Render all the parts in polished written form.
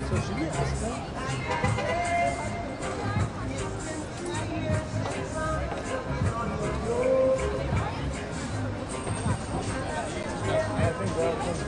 So should we ask them? I think welcome.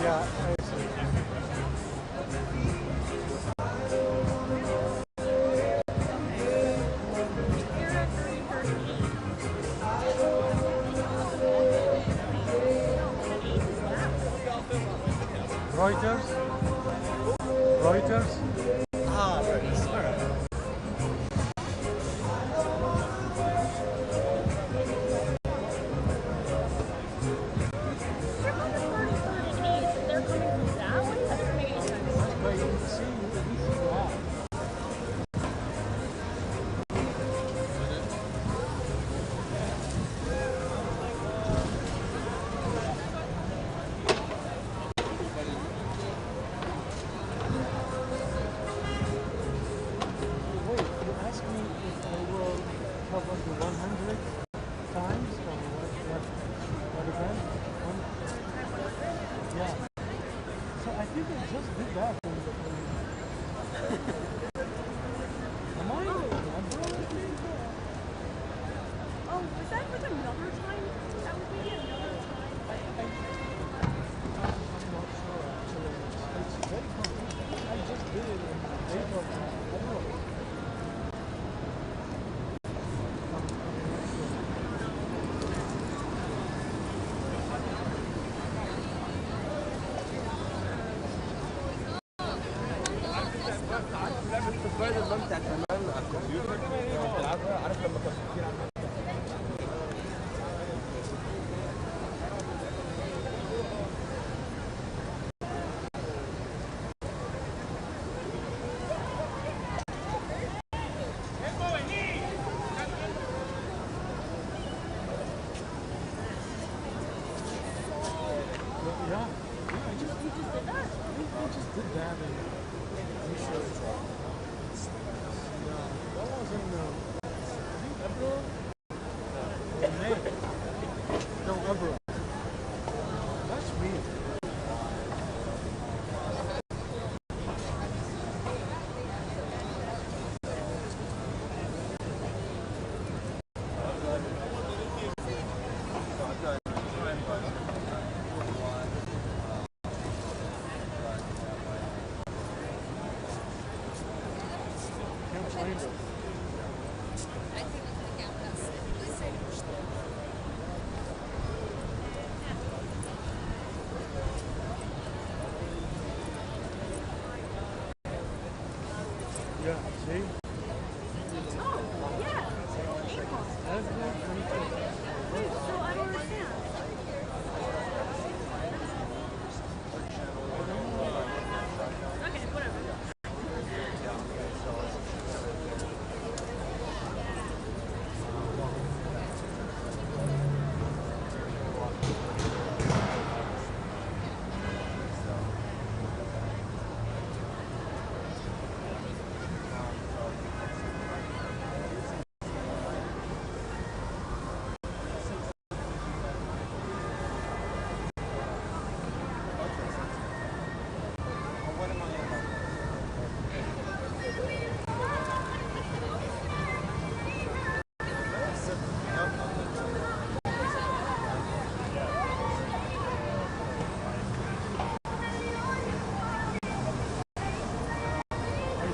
Yeah, I see. Reuters? Reuters? Ah, Reuters. All right. But you can see, we see that. Wait, you asked me if I will cover the 100 times or what event? Yeah. So I think I just did that. Am I? Oh, was that like another time? That was maybe another time. I'm not sure actually. It's very confusing. I just did it in April. I don't know. الفايل الممتع كمان على الكمبيوتر بتلعبها عارف لما كان كتير عن Yeah, you just did that. I just did that and I'm sure it's all. Yeah, that was in I think April or May. No, April. That's weird. Can't find it. Yeah, see? Oh, yeah. April. April 25th. Wait, so I don't understand. Okay, whatever.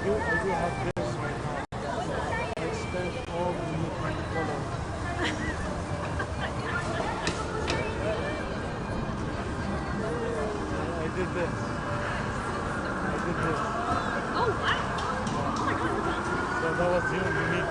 I do have this right now. I spent all the meat on the color. I did this. Oh, wow. Oh my God. So that was the only meat.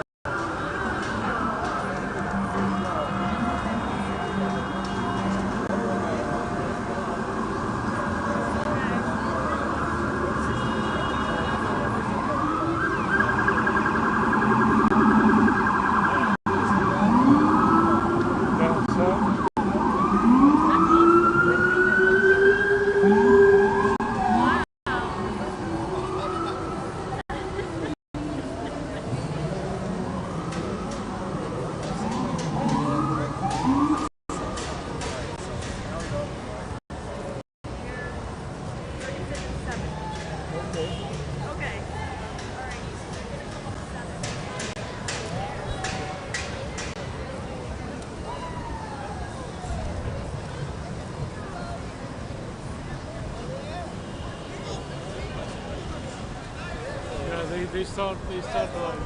they start like.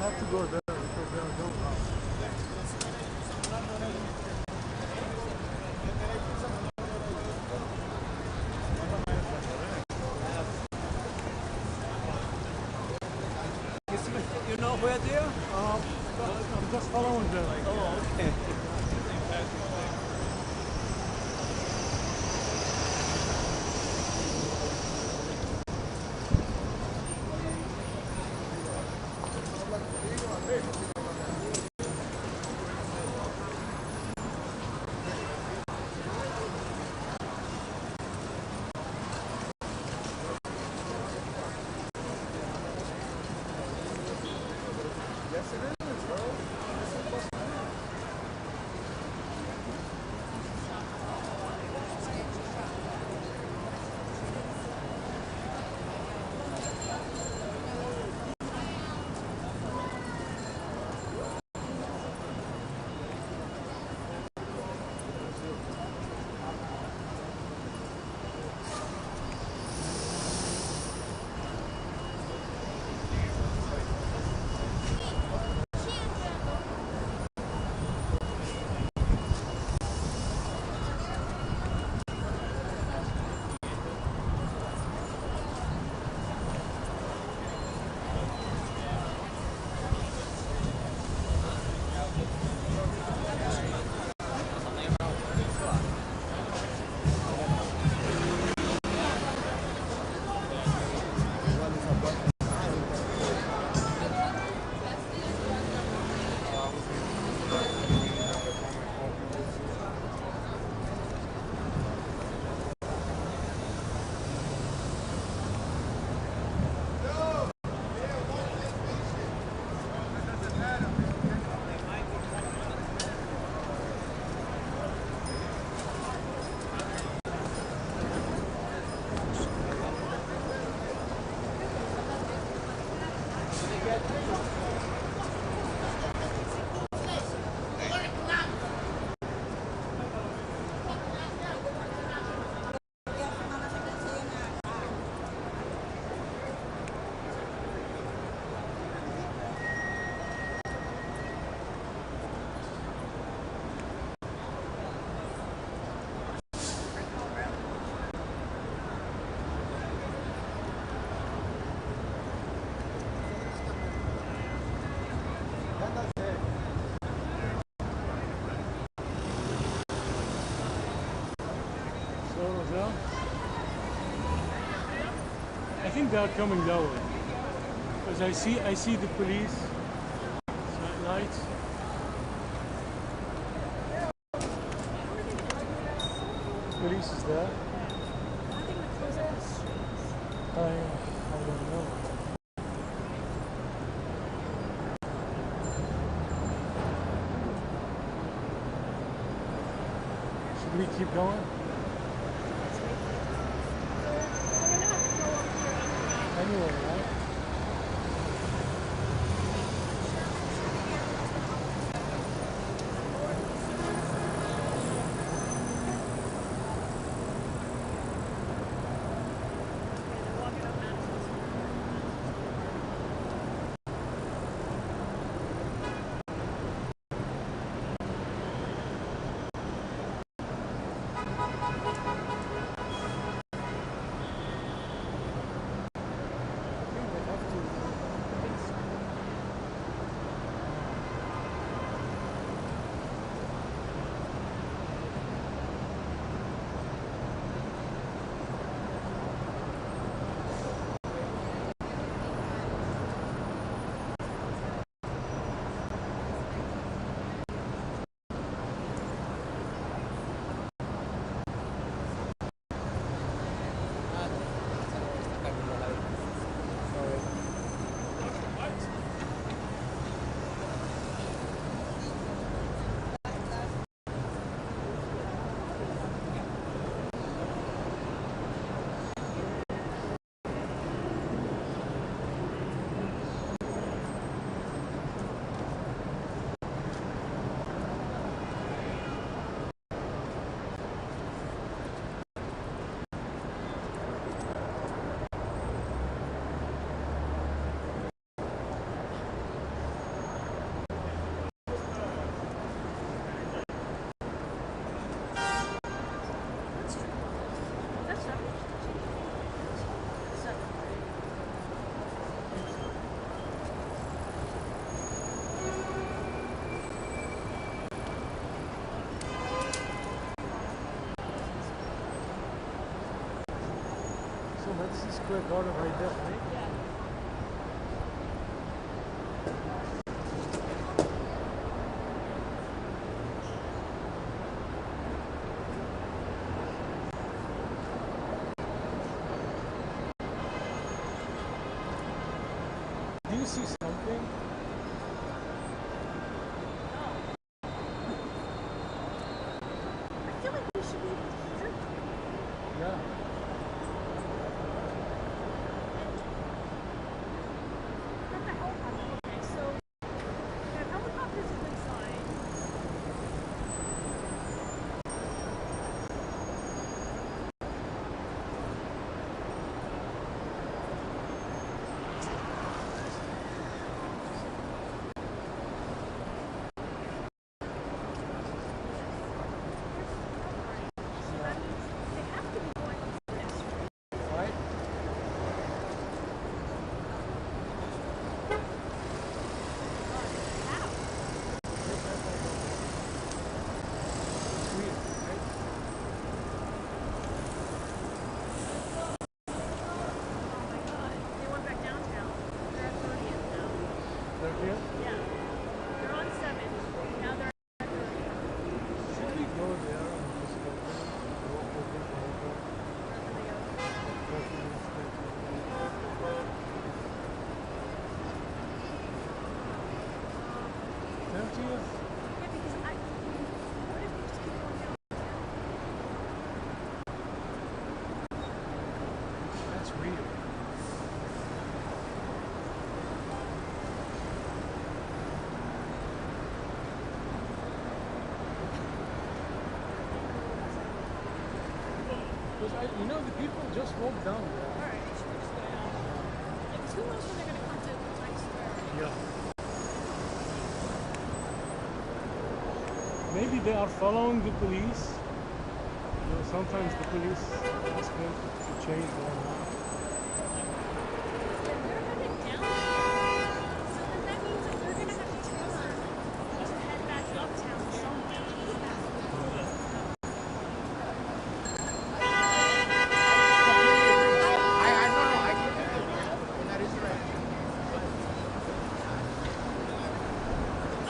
Have to go there because they are going out. You know where they are? I'm just following them. Oh, okay. Yes, it is, bro. I think they are coming that way because I see the police lights. Police is there. I don't know. Should we keep going? Anyway, right? Madison Square Garden right there, right? Yeah. Do you see something? I feel like we should be able to hear. Yeah. Not the helicopter. Okay, so we have helicopters inside. So that means they have to be going like this, right? Right? How? It's weird, right? Oh my god. They went back downtown. They're at 30th now. They're here? Yeah. They're on 7th. Now they're at 30th. Should we go there and just go there? Walk over the hotel? Wherever they go. 30 minutes later. 30th? Yeah, because what if we just keep going down? That's weird. Because you know, the people just walk down there. Alright, should we just go down? Like, who knows when they're gonna come to Times Square? Yeah. Maybe they are following the police. You know, sometimes the police ask them to change their mind. If they're headed down, so then that means that they're gonna have to turn to head back uptown somewhere.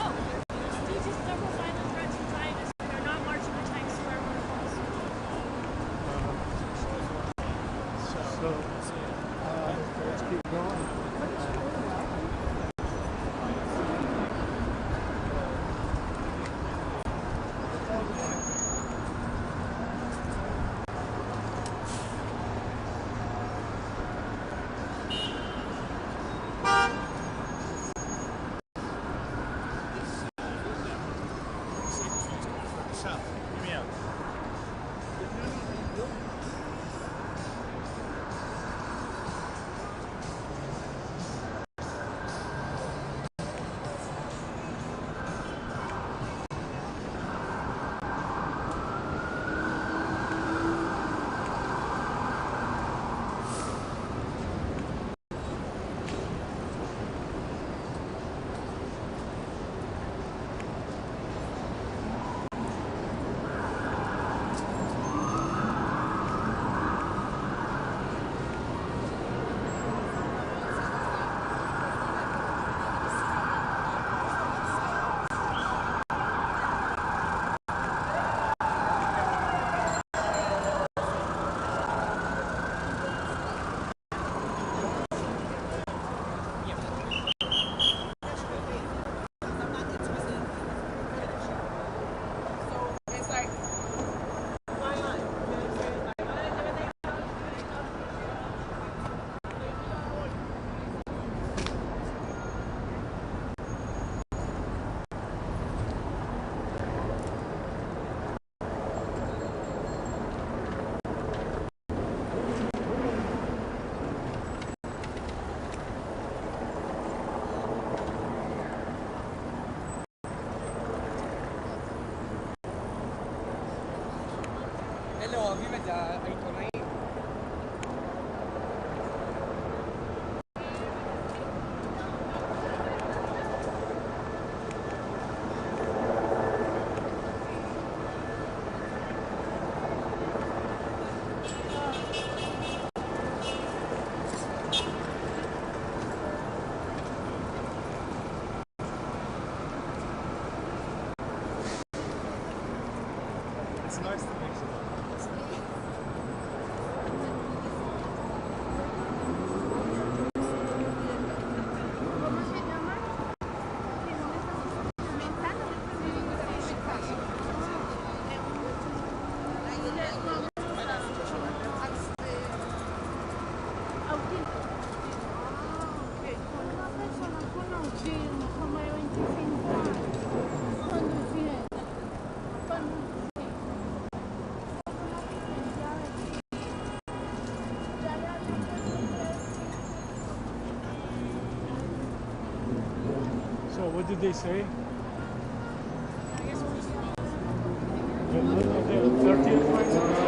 Oh, due to several violent threats from Zionists, they're not marching on Times Square when it falls. So let's keep going. Hear me out. Hello, viva già ai tornei. What did they say? I guess we're just The 30th flight?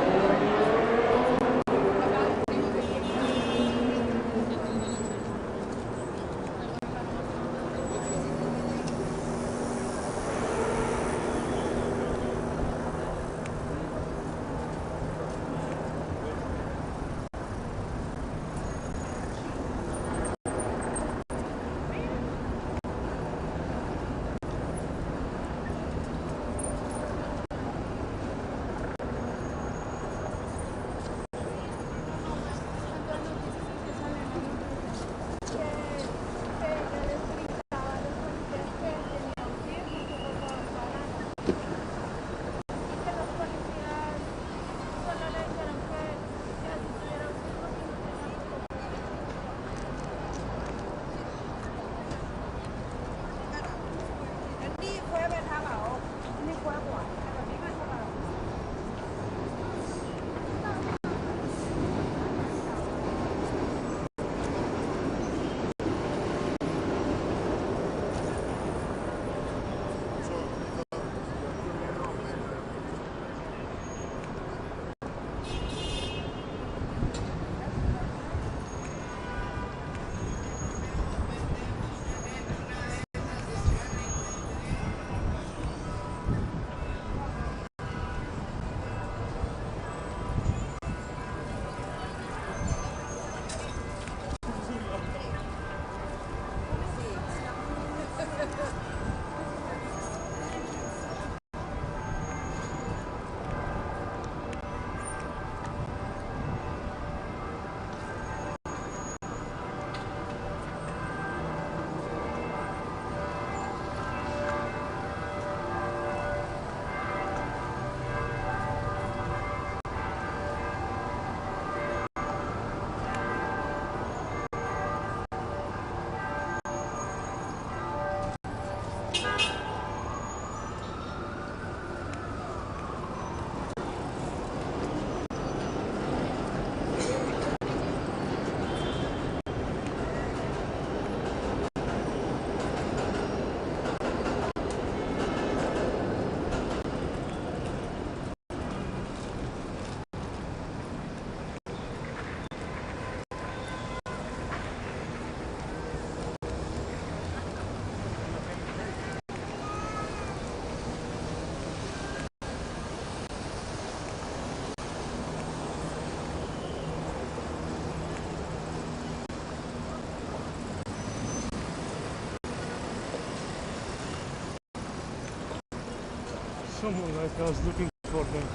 Someone like I was looking for them.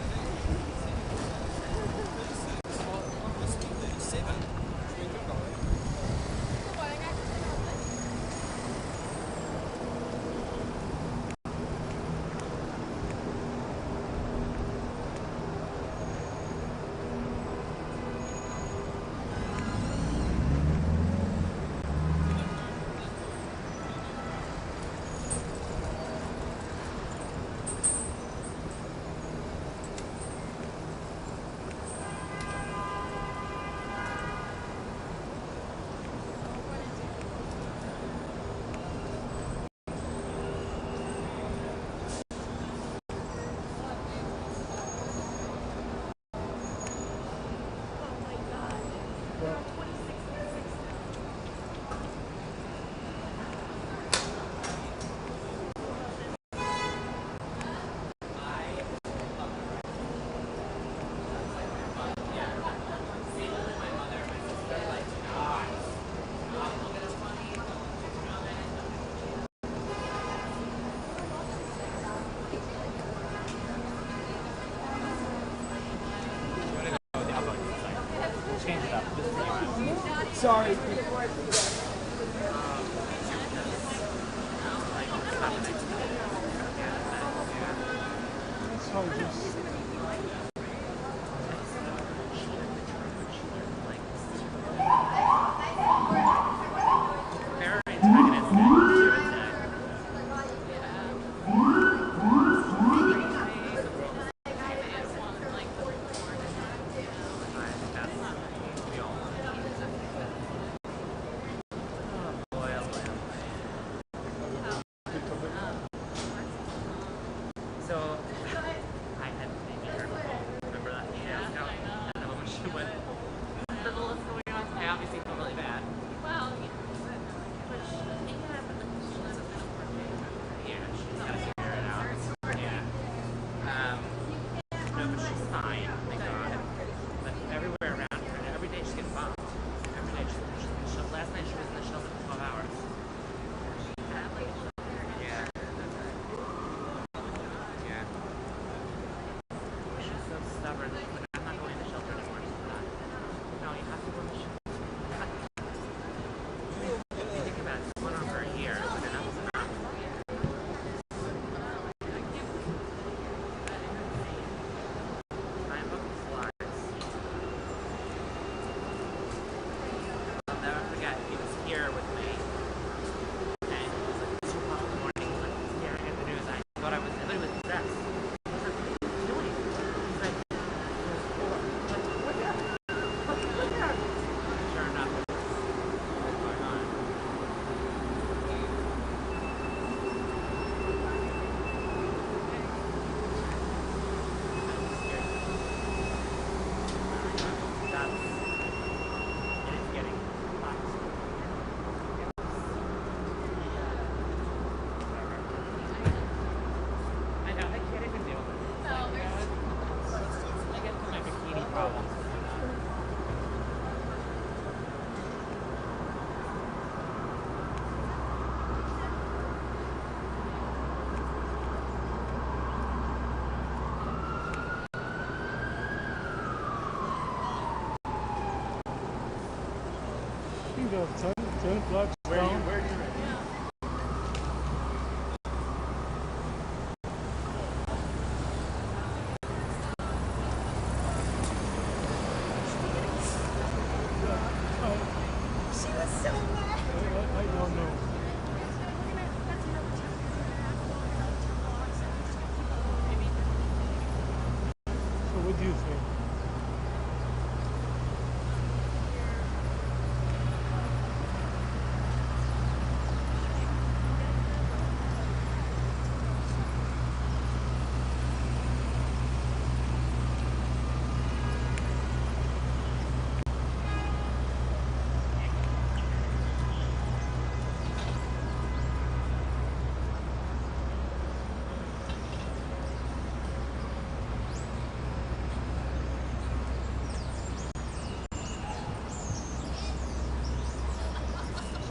Sorry. That's how just every day she's getting bombed. Every day. Last night she was in the shelter for 12 hours. Yeah. Yeah. She's so stubborn. She's like, I'm not going to the shelter anymore. She's not. No, you have to go to the shelter. You think about it, it's going on for a year. But enough is enough. Time fucking flies. I'll never forget, he was here with me. And it was like 2 o'clock in the morning. He's like, yeah, I get the news. I thought he was possessed. I was like, what are you doing? He's like, look at her. Look at her. Sure enough, it was going on. It is getting hot. I know, I can't even deal with it. No, there's I get to my bikini problems. You can go 10 blocks down. Where are you right? she was so mad. I don't know. That's another So what do you think?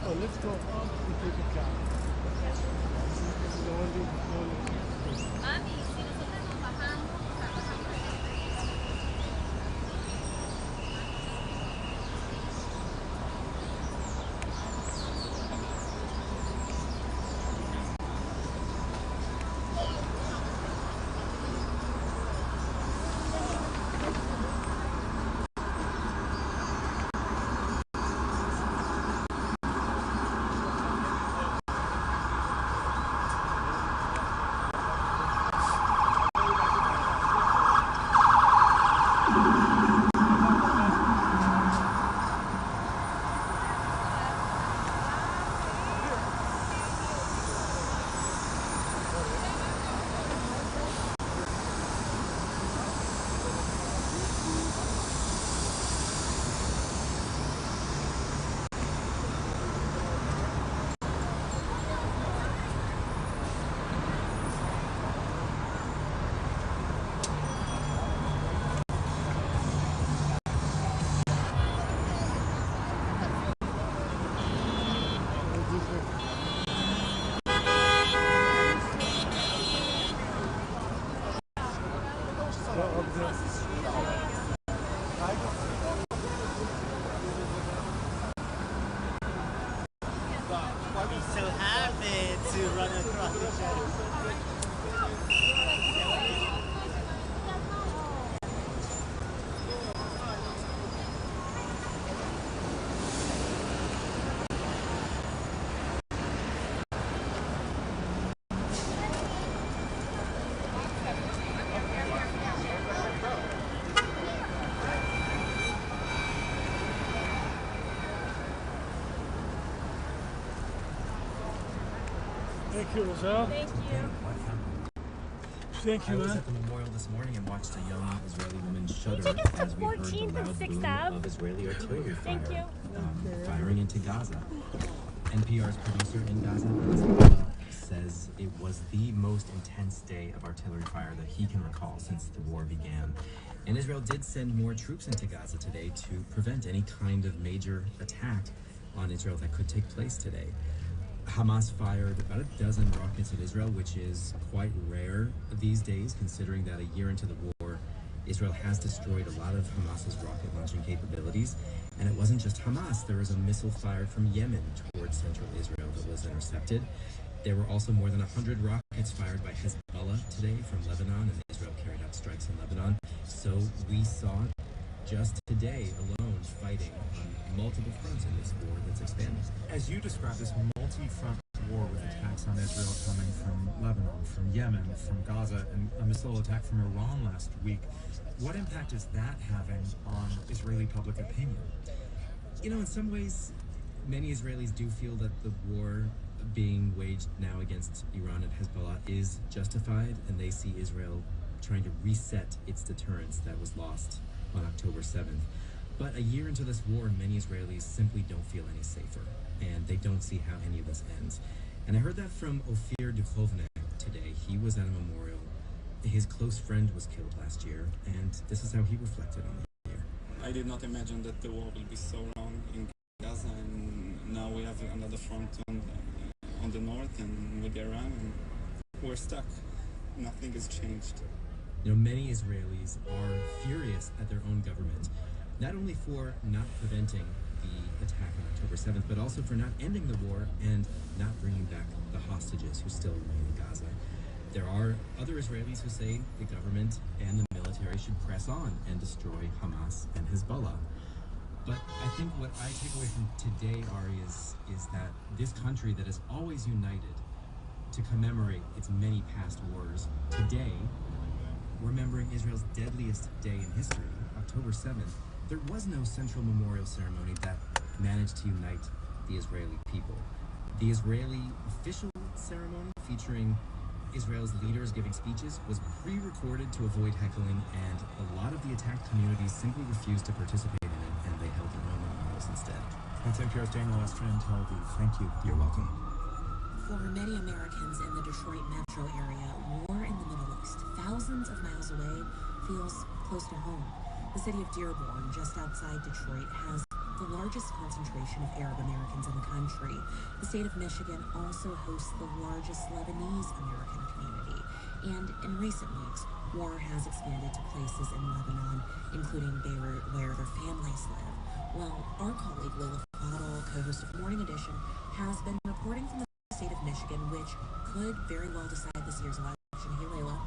So let's go up and take a cab. This is the only Mami, si nosotros nos bajamos, So happy to run across the shadows. Thank you, Roselle. thank you. Thank I you, was man. at the memorial this morning and watched a young Israeli woman shudder take us to as we heard the 14th and loud 6th boom Ave? of Israeli artillery Thank fire, you. firing into Gaza. NPR's producer in Gaza, says it was the most intense day of artillery fire that he can recall since the war began. And Israel did send more troops into Gaza today to prevent any kind of major attack on Israel that could take place today. Hamas fired about a dozen rockets at Israel, which is quite rare these days, considering that a year into the war, Israel has destroyed a lot of Hamas's rocket launching capabilities. And it wasn't just Hamas. There was a missile fired from Yemen towards central Israel that was intercepted. There were also more than 100 rockets fired by Hezbollah today from Lebanon, and Israel carried out strikes in Lebanon. So we saw just today alone fighting on multiple fronts in this war that's expanding. As you describe this multi-front war with attacks on Israel coming from Lebanon, from Yemen, from Gaza, and a missile attack from Iran last week, what impact is that having on Israeli public opinion? You know, in some ways, many Israelis do feel that the war being waged now against Iran and Hezbollah is justified, and they see Israel trying to reset its deterrence that was lost on October 7th. But a year into this war, many Israelis simply don't feel any safer, and they don't see how any of this ends. And I heard that from Ophir Duchovny today. He was at a memorial. His close friend was killed last year, and this is how he reflected on the year. I did not imagine that the war will be so long in Gaza, and now we have another front on the north and with Iran, and we're stuck. Nothing has changed. You know, many Israelis are furious at their own government, not only for not preventing the attack on October 7th, but also for not ending the war and not bringing back the hostages who still remain in Gaza. There are other Israelis who say the government and the military should press on and destroy Hamas and Hezbollah. But I think what I take away from today, Ari, is that this country that is always united to commemorate its many past wars, today, remembering Israel's deadliest day in history, October 7th, there was no central memorial ceremony that managed to unite the Israeli people. The Israeli official ceremony featuring Israel's leaders giving speeches was pre-recorded to avoid heckling, and a lot of the attacked communities simply refused to participate in it, and they held their own memorials instead. That's NPR's Daniel Estrin in Tel Aviv. Thank you. You're welcome. For many Americans in the Detroit metro area, war in the Middle East, thousands of miles away, feels close to home. The city of Dearborn, just outside Detroit, has the largest concentration of Arab Americans in the country. The state of Michigan also hosts the largest Lebanese American community. And in recent weeks, war has expanded to places in Lebanon, including Beirut, where their families live. Well, our colleague Layla Fadel, co-host of Morning Edition, has been reporting from the state of Michigan, which could very well decide this year's election. Hey, Layla.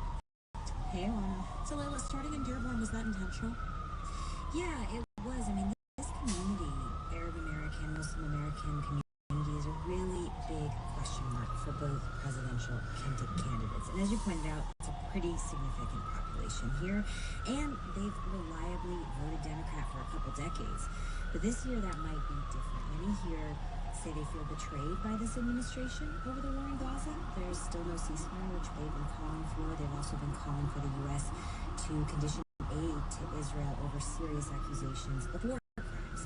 Hey, Lana. So, Layla, starting in Dearborn, was that intentional? Yeah, it was. I mean, this community, Arab American, Muslim American community, is a really big question mark for both presidential candidates. And as you pointed out, it's a pretty significant population here, and they've reliably voted Democrat for a couple decades. But this year, that might be different. Many here say they feel betrayed by this administration over the war in Gaza. There's still no ceasefire, which they've been calling for. They've also been calling for the U.S. to condition aid to Israel over serious accusations of war crimes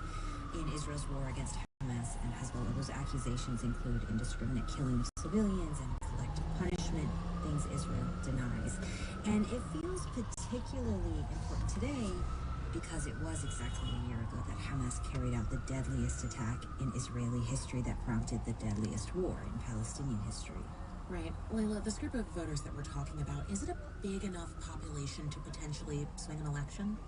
in Israel's war against Hamas and Hezbollah. Those accusations include indiscriminate killing of civilians and collective punishment, things Israel denies. And it feels particularly important today because it was exactly a year ago that Hamas carried out the deadliest attack in Israeli history that prompted the deadliest war in Palestinian history. Right. Layla, this group of voters that we're talking about, is it a big enough population to potentially swing an election?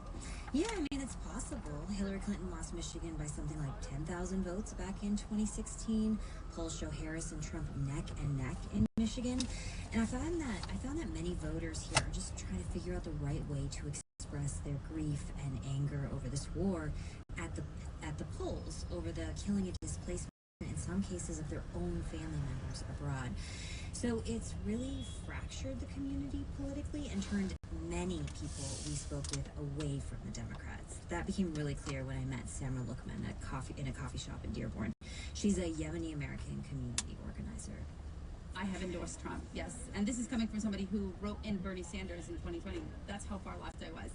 Yeah, I mean, it's possible. Hillary Clinton lost Michigan by something like 10,000 votes back in 2016. Polls show Harris and Trump neck and neck in Michigan. And I found that many voters here are just trying to figure out the right way to express their grief and anger over this war at the polls, over the killing and displacement, in some cases, of their own family members abroad. So it's really fractured the community politically and turned many people we spoke with away from the Democrats. That became really clear when I met Samra Lukman in a coffee shop in Dearborn. She's a Yemeni American community organizer. I have endorsed Trump, yes. And this is coming from somebody who wrote in Bernie Sanders in 2020. That's how far left I was.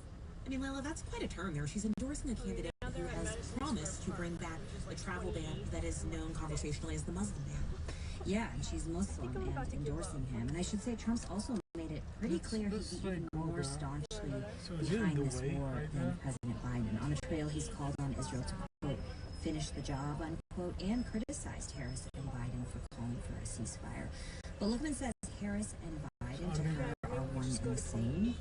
I mean, Layla, that's quite a turn there. She's endorsing a candidate who has promised to bring back the travel ban that is known conversationally as the Muslim ban. Yeah, and she's Muslim and endorsing him. And I should say, Trump's also made it pretty clear he'd be even more staunchly behind this war than President Biden. On a trail, he's called on Israel to, quote, finish the job, unquote, and criticized Harris and Biden for calling for a ceasefire. But Lookman says Harris and Biden, to her, are one and the same,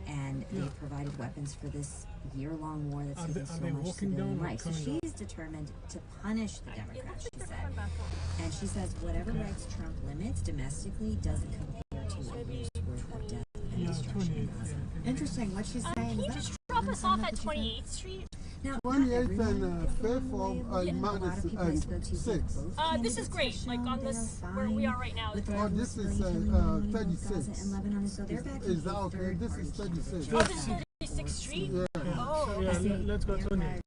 and they've provided weapons for this year-long war that's taken so much civilian life. So she's determined to punish the Democrats, she said. And she says whatever rights Trump limits domestically doesn't compare to a year's worth of death and destruction in Gaza. Interesting. What she's saying. Can you just drop us off at 28th Street? Now, 28th and 5th of Madison and 6th. This is great. Like on this, where we are right now. Oh, this is 36. Is that okay? This is 36. Oh, this is 36th Street? Yeah. Oh, Yeah, let's go 28th.